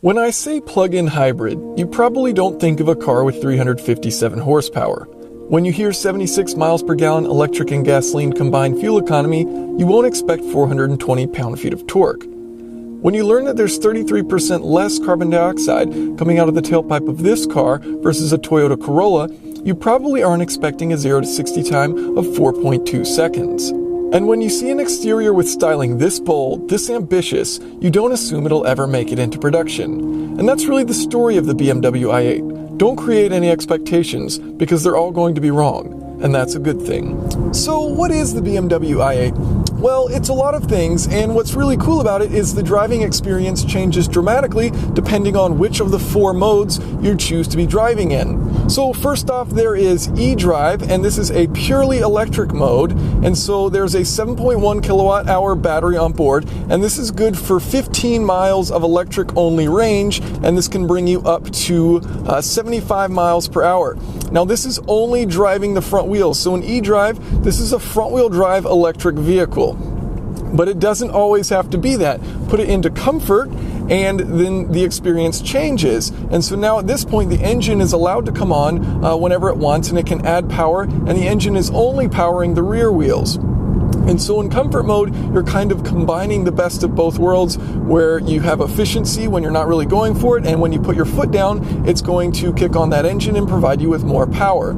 When I say plug-in hybrid, you probably don't think of a car with 357 horsepower. When you hear 76 miles per gallon electric and gasoline combined fuel economy, you won't expect 420 pound-feet of torque. When you learn that there's 33% less carbon dioxide coming out of the tailpipe of this car versus a Toyota Corolla, you probably aren't expecting a 0 to 60 time of 4.2 seconds. And when you see an exterior with styling this bold, this ambitious, you don't assume it'll ever make it into production. And that's really the story of the BMW i8. Don't create any expectations, because they're all going to be wrong. And that's a good thing. So what is the BMW i8? Well, it's a lot of things, and what's really cool about it is the driving experience changes dramatically depending on which of the 4 modes you choose to be driving in. So first off, there is eDrive, and this is a purely electric mode, and so there's a 7.1 kilowatt hour battery on board, and this is good for 15 miles of electric only range, and this can bring you up to 75 miles per hour. Now this is only driving the front wheels, so in eDrive, this is a front wheel drive electric vehicle. But it doesn't always have to be that. Put it into comfort, and then the experience changes. And so now at this point, the engine is allowed to come on whenever it wants, and it can add power, and the engine is only powering the rear wheels. And so in comfort mode, you're kind of combining the best of both worlds, where you have efficiency when you're not really going for it, and when you put your foot down, it's going to kick on that engine and provide you with more power.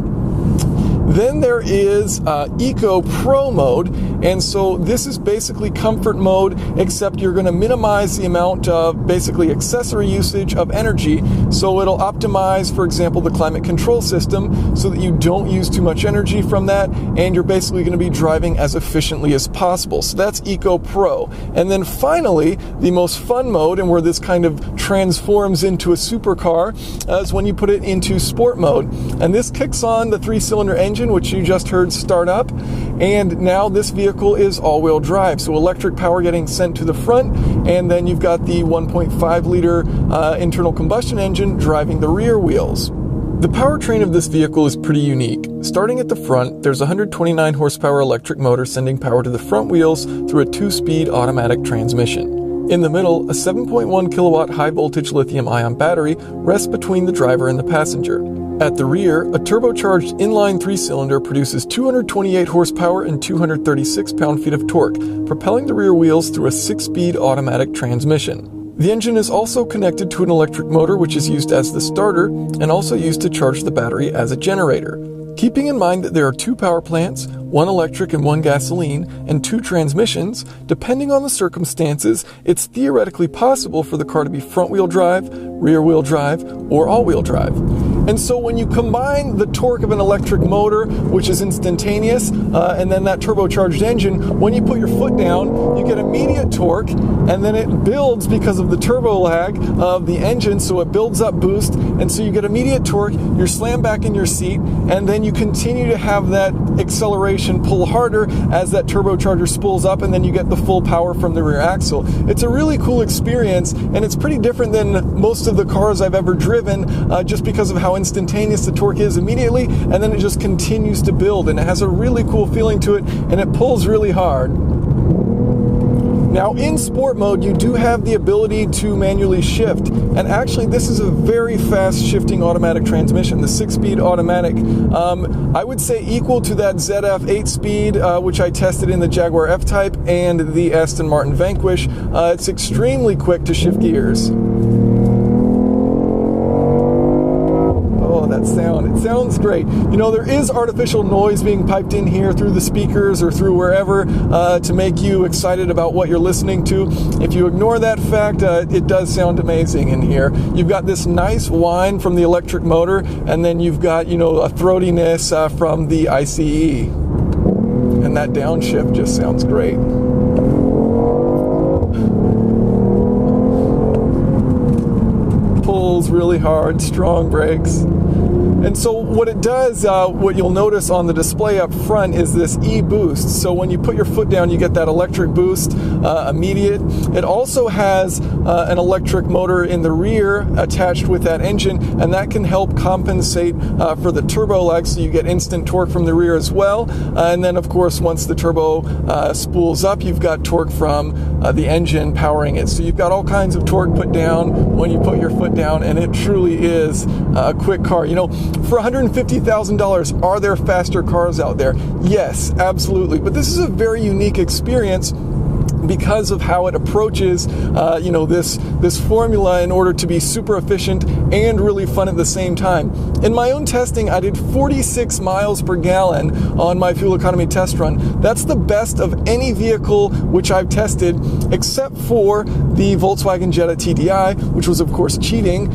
Then there is Eco Pro mode, and so this is basically comfort mode, except you're going to minimize the amount of basically accessory usage of energy. So it'll optimize, for example, the climate control system so that you don't use too much energy from that, and you're basically going to be driving as efficiently as possible. So that's Eco Pro. And then finally, the most fun mode, and where this kind of transforms into a supercar, is when you put it into sport mode. And this kicks on the 3-cylinder engine, which you just heard start up, and now this vehicle is all-wheel drive, so electric power getting sent to the front, and then you've got the 1.5 liter internal combustion engine driving the rear wheels. The powertrain of this vehicle is pretty unique. Starting at the front, there's a 129 horsepower electric motor sending power to the front wheels through a 2-speed automatic transmission. In the middle, a 7.1 kilowatt high voltage lithium-ion battery rests between the driver and the passenger. At the rear, a turbocharged inline 3-cylinder produces 228 horsepower and 236 pound-feet of torque, propelling the rear wheels through a 6-speed automatic transmission. The engine is also connected to an electric motor, which is used as the starter and also used to charge the battery as a generator. Keeping in mind that there are 2 power plants, 1 electric and 1 gasoline, and 2 transmissions, depending on the circumstances, it's theoretically possible for the car to be front-wheel drive, rear-wheel drive, or all-wheel drive. And so when you combine the torque of an electric motor, which is instantaneous, and then that turbocharged engine, when you put your foot down, you get immediate torque, and then it builds because of the turbo lag of the engine, so it builds up boost, and so you get immediate torque, you're slammed back in your seat, and then you continue to have that acceleration pull harder as that turbocharger spools up, and then you get the full power from the rear axle. It's a really cool experience, and it's pretty different than most of the cars I've ever driven, just because of how instantaneous the torque is immediately, and then it just continues to build, and it has a really cool feeling to it, and it pulls really hard. Now in sport mode, you do have the ability to manually shift, and actually this is a very fast shifting automatic transmission, the 6-speed automatic. I would say equal to that ZF 8-speed, which I tested in the Jaguar F-Type and the Aston Martin Vanquish. It's extremely quick to shift gears. That sound, it sounds great. You know, there is artificial noise being piped in here through the speakers or through wherever to make you excited about what you're listening to. If you ignore that fact, it does sound amazing in here. You've got this nice whine from the electric motor, and then you've got, you know, a throatiness from the ICE, and that downshift just sounds great. Pulls really hard, strong brakes. And so what it does, what you'll notice on the display up front is this e-boost. So when you put your foot down, you get that electric boost immediate. It also has an electric motor in the rear attached with that engine, and that can help compensate for the turbo lag, so you get instant torque from the rear as well. And then of course, once the turbo spools up, you've got torque from the engine powering it. So you've got all kinds of torque put down when you put your foot down, and it truly is a quick car. You know, for $150,000, are there faster cars out there? Yes, absolutely. But this is a very unique experience because of how it approaches, you know, this formula in order to be super efficient and really fun at the same time. In my own testing, I did 46 miles per gallon on my fuel economy test run. That's the best of any vehicle which I've tested, except for the Volkswagen Jetta TDI, which was of course cheating.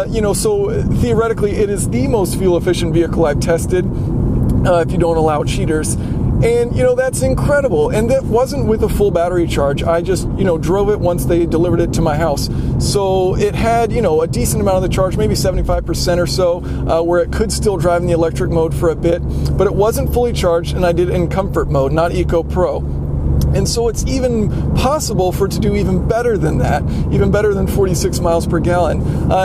You know, so theoretically, it is the most fuel efficient vehicle I've tested, if you don't allow cheaters. And, you know, that's incredible. And that wasn't with a full battery charge. I just, you know, drove it once they delivered it to my house. So it had, you know, a decent amount of the charge, maybe 75% or so, where it could still drive in the electric mode for a bit. But it wasn't fully charged, and I did it in comfort mode, not Eco Pro. And so it's even possible for it to do even better than that, even better than 46 miles per gallon.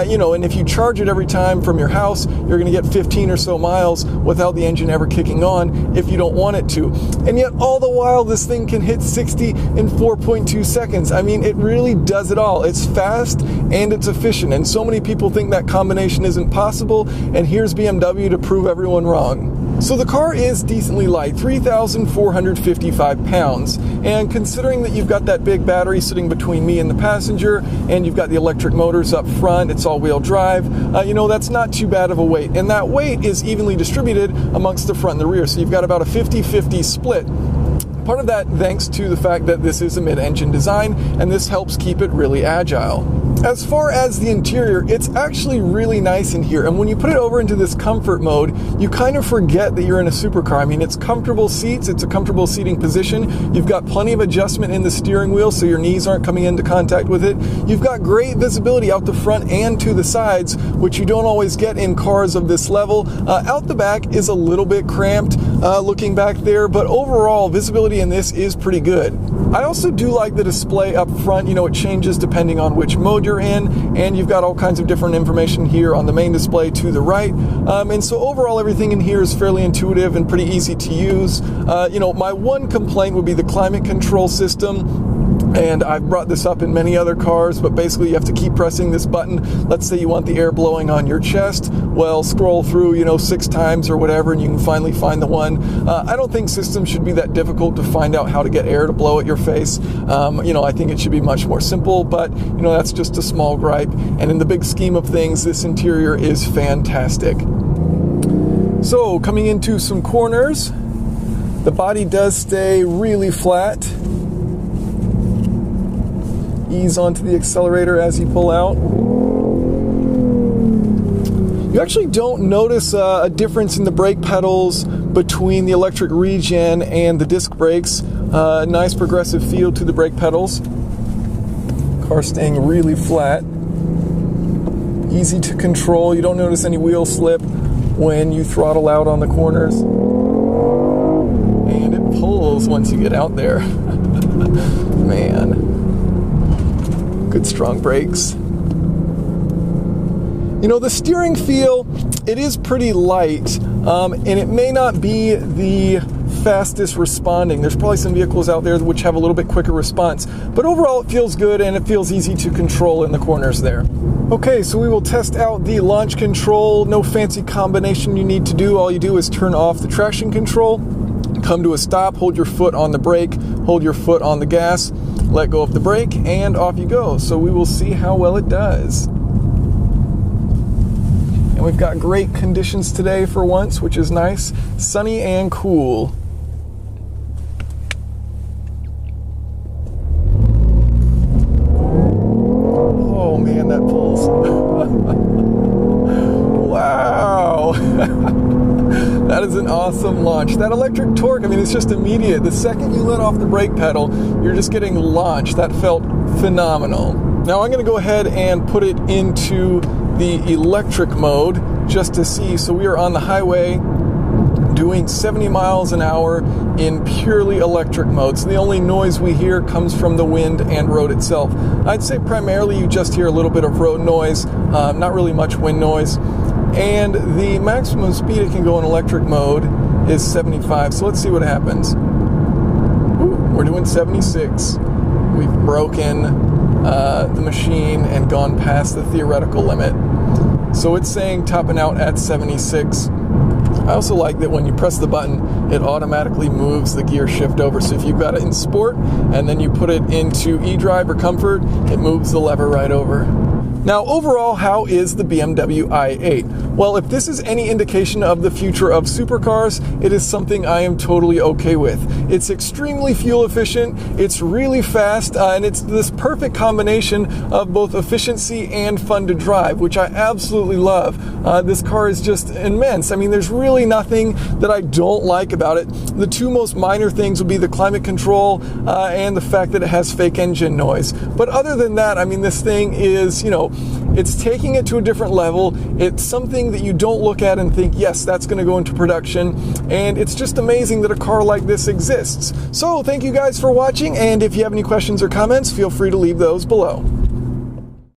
You know, and if you charge it every time from your house, you're going to get 15 or so miles without the engine ever kicking on if you don't want it to. And yet all the while, this thing can hit 60 in 4.2 seconds. I mean, it really does it all. It's fast and it's efficient. And so many people think that combination isn't possible. And here's BMW to prove everyone wrong. So the car is decently light, 3,455 pounds. And considering that you've got that big battery sitting between me and the passenger, and you've got the electric motors up front, it's all-wheel drive, you know, that's not too bad of a weight. And that weight is evenly distributed amongst the front and the rear. So you've got about a 50-50 split. Part of that thanks to the fact that this is a mid-engine design, and this helps keep it really agile. As far as the interior, it's actually really nice in here, and when you put it over into this comfort mode, you kind of forget that you're in a supercar. I mean, it's comfortable seats, it's a comfortable seating position, you've got plenty of adjustment in the steering wheel so your knees aren't coming into contact with it, you've got great visibility out the front and to the sides, which you don't always get in cars of this level. Out the back is a little bit cramped looking back there, but overall, visibility in this is pretty good. I also do like the display up front. You know, it changes depending on which mode you're in, and you've got all kinds of different information here on the main display to the right. And so overall, everything in here is fairly intuitive and pretty easy to use. You know, my one complaint would be the climate control system. And I've brought this up in many other cars, but basically you have to keep pressing this button. Let's say you want the air blowing on your chest. Well, scroll through, you know, 6 times or whatever, and you can finally find the one. I don't think systems should be that difficult to find out how to get air to blow at your face. You know, I think it should be much more simple, but, you know, that's just a small gripe. And in the big scheme of things, this interior is fantastic. So, coming into some corners, the body does stay really flat. Ease onto the accelerator as you pull out. You actually don't notice a difference in the brake pedals between the electric regen and the disc brakes. Nice progressive feel to the brake pedals. Car staying really flat. Easy to control. You don't notice any wheel slip when you throttle out on the corners. And it pulls once you get out there. Man. Good strong brakes. You know, the steering feel, it is pretty light, and it may not be the fastest responding. There's probably some vehicles out there which have a little bit quicker response, but overall it feels good and it feels easy to control in the corners there. Okay, so we will test out the launch control. No fancy combination you need to do. All you do is turn off the traction control, come to a stop, hold your foot on the brake, hold your foot on the gas, let go of the brake, and off you go. So we will see how well it does. And we've got great conditions today for once, which is nice. Sunny and cool. Oh man, that pulls. Wow. That is an awesome launch. That electric torque, I mean, it's just immediate. The second you let off the brake pedal, you're just getting launched. That felt phenomenal. Now I'm going to go ahead and put it into the electric mode just to see. So we are on the highway doing 70 miles an hour in purely electric mode. So the only noise we hear comes from the wind and road itself. I'd say primarily you just hear a little bit of road noise, not really much wind noise. And the maximum speed it can go in electric mode is 75. So let's see what happens. Ooh, we're doing 76. We've broken the machine and gone past the theoretical limit. So it's saying topping out at 76. I also like that when you press the button, it automatically moves the gear shift over. So if you've got it in sport and then you put it into eDrive or comfort, it moves the lever right over. Now, overall, how is the BMW i8? Well, if this is any indication of the future of supercars, it is something I am totally okay with. It's extremely fuel efficient, it's really fast, and it's this perfect combination of both efficiency and fun to drive, which I absolutely love. This car is just immense. I mean, there's really nothing that I don't like about it. The two most minor things would be the climate control and the fact that it has fake engine noise. But other than that, I mean, this thing is, you know, it's taking it to a different level. It's something that you don't look at and think, yes, that's going to go into production. And it's just amazing that a car like this exists. So thank you guys for watching. And if you have any questions or comments, feel free to leave those below.